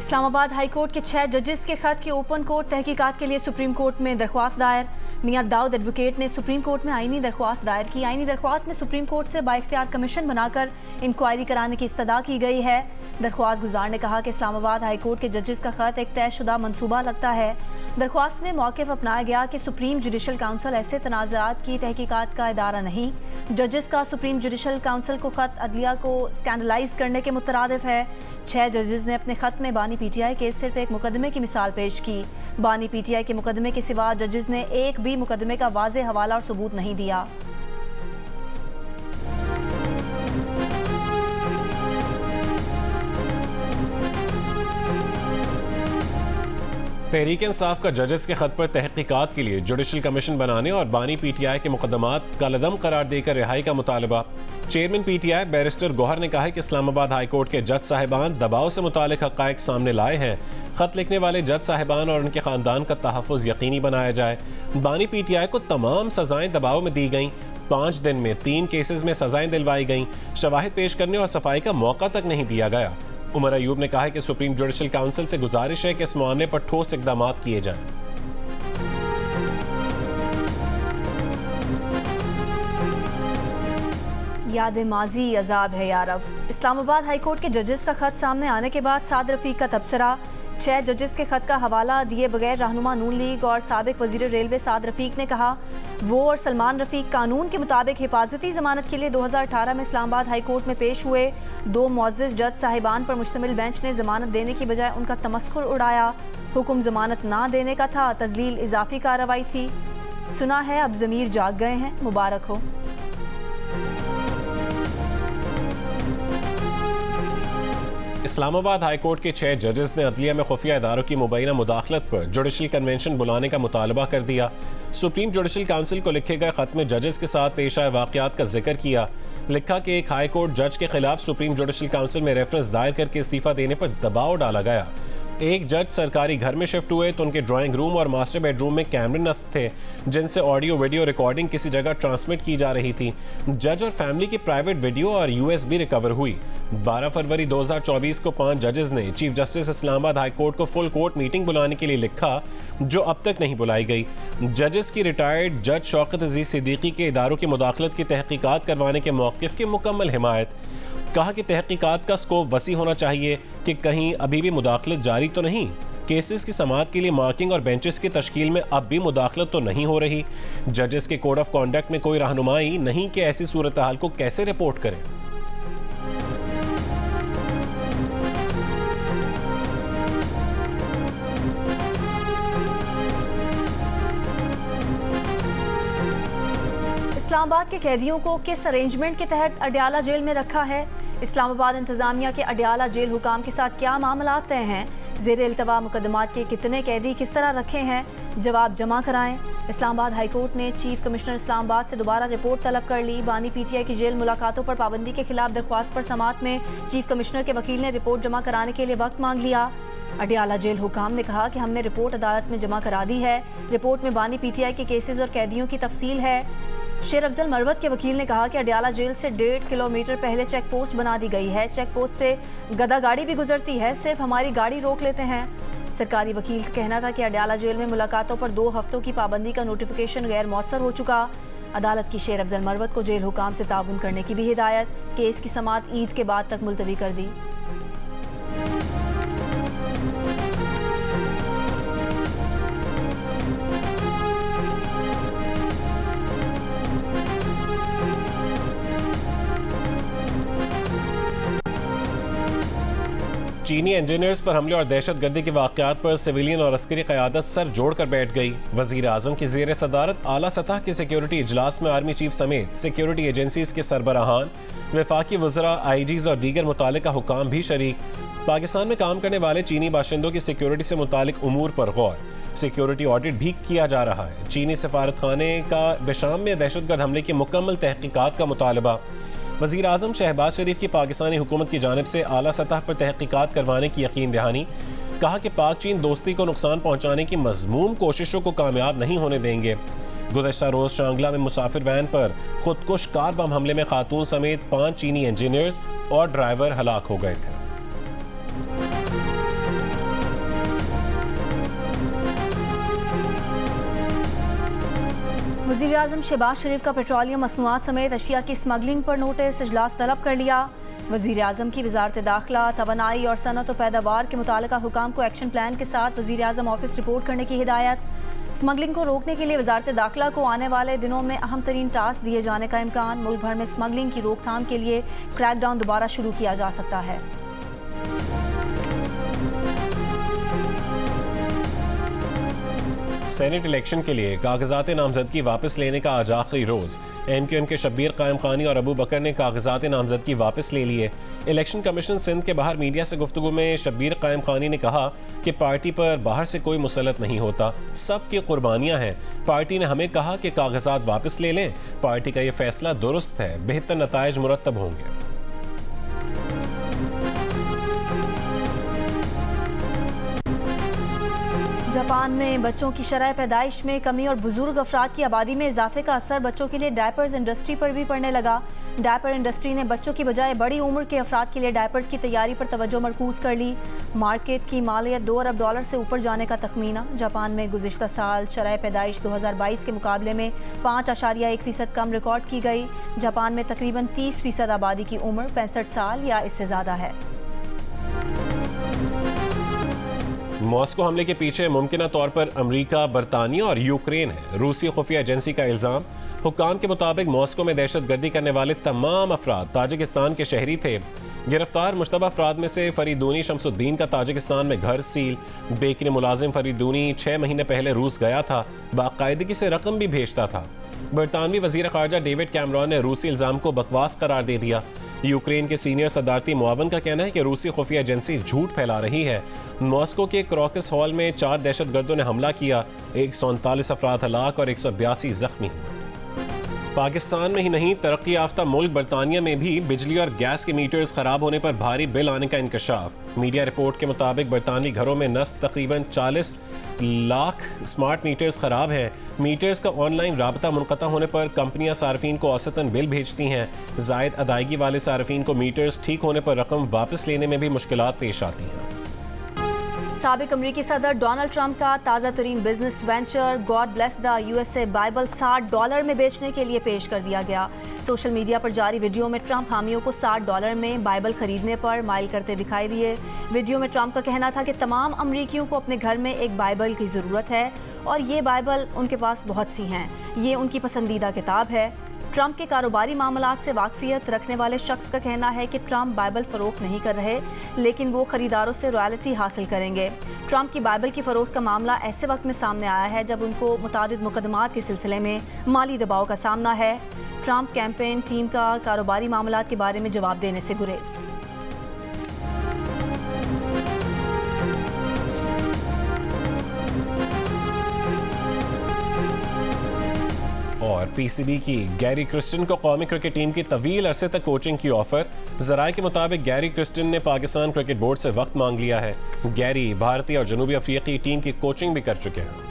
Islamabad high court के 6 जजेस के खत की ओपन कोर्ट तहकीकात के लिए सुप्रीम कोर्ट में दरख्वास्त दायर। मियां दाऊद एडवोकेट ने सुप्रीम कोर्ट में आईनी दरख्वास्त दायर की। आईनी दरख्वास्त में सुप्रीम कोर्ट से बाइख्तियार कमीशन बनाकर इंक्वायरी कराने की इस्तदा की गई है। दरख्वास्त गुजार ने कहा कि इस्लामाबाद हाई कोर्ट के जजेस का खत एक तयशुदा मनसूबा लगता है। दरख्वास्त में मौक़िफ़ अपनाया गया कि सुप्रीम जुडिशल काउंसिल ऐसे तनाज़ात की तहकीकात का इदारा नहीं। जजेस का सुप्रीम जुडिशल काउंसिल को खत अदलिया को स्कैंडलाइज करने के मुतरादिफ है। 6 जजेस ने अपने खत में बानी पीटीआई के सिर्फ एक मुकदमे की मिसाल पेश की। बानी पीटीआई के मुकदमे के सिवा जजेस ने एक भी मुकदमे का वाज़े हवाला और सबूत नहीं दिया। तहरीक इंसाफ का जजेस के खत पर तहकीकात के लिए जुडिशल कमीशन बनाने और बानी पीटीआई के मुकदमात कलअदम करार देकर रिहाई का मुतालबा। चेयरमैन पीटीआई बैरिस्टर गौहर ने कहा है कि इस्लामाबाद हाई कोर्ट के जज साहिबान दबाव से मुतालिक हक़ाइक़ सामने लाए हैं। खत लिखने वाले जज साहिबान और उनके खानदान का तहफ़्फ़ुज़ यकीनी बनाया जाए। बानी पीटीआई को तमाम सजाएं दबाव में दी गईं। 5 दिन में 3 केसेस में सजाएं दिलवाई गईं। शवाहिद पेश करने और सफाई का मौका तक नहीं दिया गया। उमर अयूब ने कहा है कि सुप्रीम जुडिशल काउंसिल से गुजारिश है कि इस मामले पर ठोस इक़दाम किए जाएं। याद माजी अजाब है यारब। इस्लामाबाद हाई कोर्ट के जजेस का खत सामने आने के बाद साद रफीक का तबसरा। 6 जजेस के खत का हवाला दिए बगैर रहनुमा नून लीग और साबिक वजीर रेलवे साद रफीक ने कहा वो और सलमान रफीक कानून के मुताबिक हिफाजती जमानत के लिए 2018 में इस्लामाबाद हाई कोर्ट में पेश हुए। 2 मुअज़्ज़िज़ जज साहिबान पर मुश्तमिल बेंच ने जमानत देने की बजाय उनका तमस्खुर उड़ाया। हुक्म जमानत ना देने का था, तजलील इजाफी कार्रवाई थी। सुना है अब ज़मीर जाग गए हैं, मुबारक हो। इस्लामाबाद हाई कोर्ट के 6 जजेस ने अदलिया में खुफिया इदारों की मुबैना मुदाखलत पर जुडिशल कन्वेंशन बुलाने का मुतालबा कर दिया। सुप्रीम जुडिशल काउंसिल को लिखे गए खत में जजेस के साथ पेश आए वाक़यात का जिक्र किया। लिखा कि एक हाई कोर्ट जज के खिलाफ सुप्रीम जुडिशल काउंसिल में रेफरेंस दायर करके इस्तीफा देने पर दबाव डाला गया। एक जज सरकारी घर में शिफ्ट हुए तो उनके ड्राइंग रूम और मास्टर बेडरूम में कैमरे नस्ब थे जिनसे ऑडियो वीडियो रिकॉर्डिंग किसी जगह ट्रांसमिट की जा रही थी। जज और फैमिली की प्राइवेट वीडियो और USB रिकवर हुई। 12 फरवरी 2024 को 5 जजेस ने chief justice Islamabad high court को फुल कोर्ट मीटिंग बुलाने के लिए लिखा जो अब तक नहीं बुलाई गई। जजेस की रिटायर्ड जज शौकत अजीज सिद्दीकी के इदारों की मुदाखलत की तहकीकात करवाने के मौक़िफ़ की मुकम्मल हिमायत। कहा कि तहकीकात का स्कोप वसी होना चाहिए कि कहीं अभी भी मुदाखलत जारी तो नहीं। केसेस की समाअत के लिए मार्किंग और बेंचेस की तश्कील में अब भी मुदाखलत तो नहीं हो रही। जजेस के कोड ऑफ कॉन्डक्ट में कोई रहनुमाई नहीं कि ऐसी सूरत हाल को कैसे रिपोर्ट करें। इस्लामाबाद के कैदियों को किस अरेंजमेंट के तहत अडयाला जेल में रखा है? इस्लामाबाद इंतजामिया के अडयाला जेल हुकाम के साथ क्या मामला तय हैं? ज़ेर इल्तवा मुकदमात के कितने कैदी किस तरह रखे हैं? जवाब जमा कराएं। इस्लामाबाद हाई कोर्ट ने चीफ कमिश्नर इस्लामाबाद से दोबारा रिपोर्ट तलब कर ली। बानी पीटीआई की जेल मुलाकातों पर पाबंदी के खिलाफ दरख्वास्त पर समाअत में चीफ कमिश्नर के वकील ने रिपोर्ट जमा कराने के लिए वक्त मांग लिया। अडयाला जेल हुकाम ने कहा कि हमने रिपोर्ट अदालत में जमा करा दी है। रिपोर्ट में बानी पीटीआई के केसेस और कैदियों की तफसील है। शेर अफजल मरवत के वकील ने कहा कि अडयाला जेल से 1.5 किलोमीटर पहले चेक पोस्ट बना दी गई है। चेक पोस्ट से गदा गाड़ी भी गुजरती है, सिर्फ हमारी गाड़ी रोक लेते हैं। सरकारी वकील का कहना था कि अडयाला जेल में मुलाकातों पर 2 हफ्तों की पाबंदी का नोटिफिकेशन गैर मौसर हो चुका। अदालत की शेर अफजल मरवत को जेल हुकाम से ताउन करने की भी हिदायत। केस की समाअत ईद के बाद तक मुलतवी कर दी। चीनी इंजीनियर्स पर हमले और दहशतगर्दी के वाक़यात पर सिविलियन और अस्करी क़यादत सर जोड़ कर बैठ गई। वज़ीर आज़म की ज़ेर सदारत आला सतह के सिक्योरिटी इजलास में आर्मी चीफ समेत सिक्योरिटी एजेंसीज के सरबराहान, वफाकी वज़रा, IGs और दीगर मुतालिका हुकाम भी शरीक। पाकिस्तान में काम करने वाले चीनी बाशिंदों की सिक्योरिटी से मुतालिक उमूर पर गौर। सिक्योरिटी ऑडिट भी किया जा रहा है। चीनी सफारत खाने का बेशाम में दहशतगर्द हमले की मुकम्मल तहकीकात का मुतालबा। वज़ीर आज़म शहबाज शरीफ की पाकिस्तानी हुकूमत की जानिब से आला सतह पर तहकीकात करवाने की यकीन दहानी। कहा कि पाक चीन दोस्ती को नुकसान पहुँचाने की मज़मूम कोशिशों को कामयाब नहीं होने देंगे। गुज़श्ता रोज़ शांगला में मुसाफिर वैन पर खुदकुश कार बम हमले में खातून समेत 5 चीनी इंजीनियर्स और ड्राइवर हलाक हो गए थे। वज़ीर-ए-आज़म शहबाज शरीफ का पेट्रोलियम मसनूआत समेत अशिया की स्मगलिंग पर नोटिस इजलास तलब कर लिया। वज़ीर-ए-आज़म की वज़ारत दाखिला, तवानाई और सनअत व पैदावार के मुतालिका हुकाम को एक्शन प्लान के साथ वज़ीर-ए-आज़म ऑफिस रिपोर्ट करने की हिदायत। स्मगलिंग को रोकने के लिए वज़ारत दाखिला को आने वाले दिनों में अहम तरीन टास्क दिए जाने का इम्कान। मुल्क भर में स्मगलिंग की रोकथाम के लिए क्रैकडाउन दोबारा शुरू किया जा सकता है। सेनेट इलेक्शन के लिए कागजात नामजदगी वापस लेने का आज आखिरी रोज। MQM के शब्बीर कायम खानी और अबू बकर ने कागजात नामजदगी वापस ले लिए। इलेक्शन कमीशन सिंध के बाहर मीडिया से गुफ्तगू में शब्बीर कायम खानी ने कहा कि पार्टी पर बाहर से कोई मुसल्लत नहीं होता, सबकी कुर्बानियां हैं। पार्टी ने हमें कहा कि कागजात वापस ले लें। पार्टी का यह फैसला दुरुस्त है, बेहतर नताइज मुरतब होंगे। जापान में बच्चों की शरह पैदाइश में कमी और बुजुर्ग अफराद की आबादी में इजाफे का असर बच्चों के लिए डायपर्स इंडस्ट्री पर भी पड़ने लगा। डायपर इंडस्ट्री ने बच्चों की बजाय बड़ी उम्र के अफराद के लिए डायपर्स की तैयारी पर तवज्जो मरकूज कर ली। मार्केट की मालियत $2 अरब से ऊपर जाने का तखमीना। जापान में गुज़िश्ता साल शरह पैदाइश 2022 के मुकाबले में 5.1% कम रिकॉर्ड की गई। जापान में तकरीबन 30% आबादी की उम्र 65 साल या इससे ज़्यादा है। मॉस्को हमले के पीछे मुमकिना तौर पर अमेरिका, बरतानिया और यूक्रेन है। रूसी खुफिया एजेंसी का इल्ज़ाम। हुक्काम के मुताबिक मॉस्को में दहशतगर्दी करने वाले तमाम अफराद ताजिकिस्तान के शहरी थे। गिरफ्तार मुश्तबा अफराद में से फरीदूनी शमसुद्दीन का ताजिकिस्तान में घर सील। बेकरी मुलाजिम फरीदूनी 6 महीने पहले रूस गया था, बाकायदगी से रकम भी भेजता था। बरतानवी वजीर खारजा डेविड कैमरॉन ने रूसी इल्ज़ाम को बकवास करार दे दिया। यूक्रेन के सीनियर सदारती मुआवन का कहना है कि रूसी खुफिया एजेंसी झूठ फैला रही है। मॉस्को के क्रॉकस हॉल में 4 दहशतगर्दों ने हमला किया, 139 अफराद हलाक और 182 जख्मी। पाकिस्तान में ही नहीं, तरक्की याफ्ता मुल्क बरतानिया में भी बिजली और गैस के मीटर्स खराब होने पर भारी बिल आने का इंकशाफ। मीडिया रिपोर्ट के मुताबिक बरतानवी घरों में नस्ब तकरीबन 40 लाख स्मार्ट मीटर्स खराब हैं। मीटर्स का ऑनलाइन राबता मुनक़ता होने पर कंपनियां सार्फिन को औसतन बिल भेजती हैं। ज़ायद अदायगी वाले सार्फिन को मीटर्स ठीक होने पर रकम वापस लेने में भी मुश्किलात पेश आती हैं। साबिक अमरीकी सदर डोनाल्ड ट्रंप का ताज़ा तरीन business venture God bless the USA Bible $60 में बेचने के लिए पेश कर दिया गया। सोशल मीडिया पर जारी वीडियो में ट्रंप हामियों को $60 में बाइबल खरीदने पर माइल करते दिखाई दिए। वीडियो में ट्रंप का कहना था कि तमाम अमरीकियों को अपने घर में एक बाइबल की ज़रूरत है और ये बाइबल उनके पास बहुत सी हैं। ये उनकी पसंदीदा किताब है। ट्रंप के कारोबारी मामलात से वाकफियत रखने वाले शख्स का कहना है कि ट्रंप बाइबल फ़रोख्त नहीं कर रहे, लेकिन वो ख़रीदारों से रॉयल्टी हासिल करेंगे। ट्रंप की बाइबल की फ़रोख्त का मामला ऐसे वक्त में सामने आया है जब उनको मुतादिद मुकदमात के सिलसिले में माली दबाव का सामना है। ट्रंप कैंपेन टीम का कारोबारी मामलात के बारे में जवाब देने से गुरेज। और PCB की गैरी क्रिस्टन को कौमी क्रिकेट टीम की तवील अरसे तक कोचिंग की ऑफर। ज़राए के मुताबिक गैरी क्रिस्टन ने पाकिस्तान क्रिकेट बोर्ड से वक्त मांग लिया है। गैरी भारतीय और जनूबी अफ्रीकी टीम की कोचिंग भी कर चुके हैं।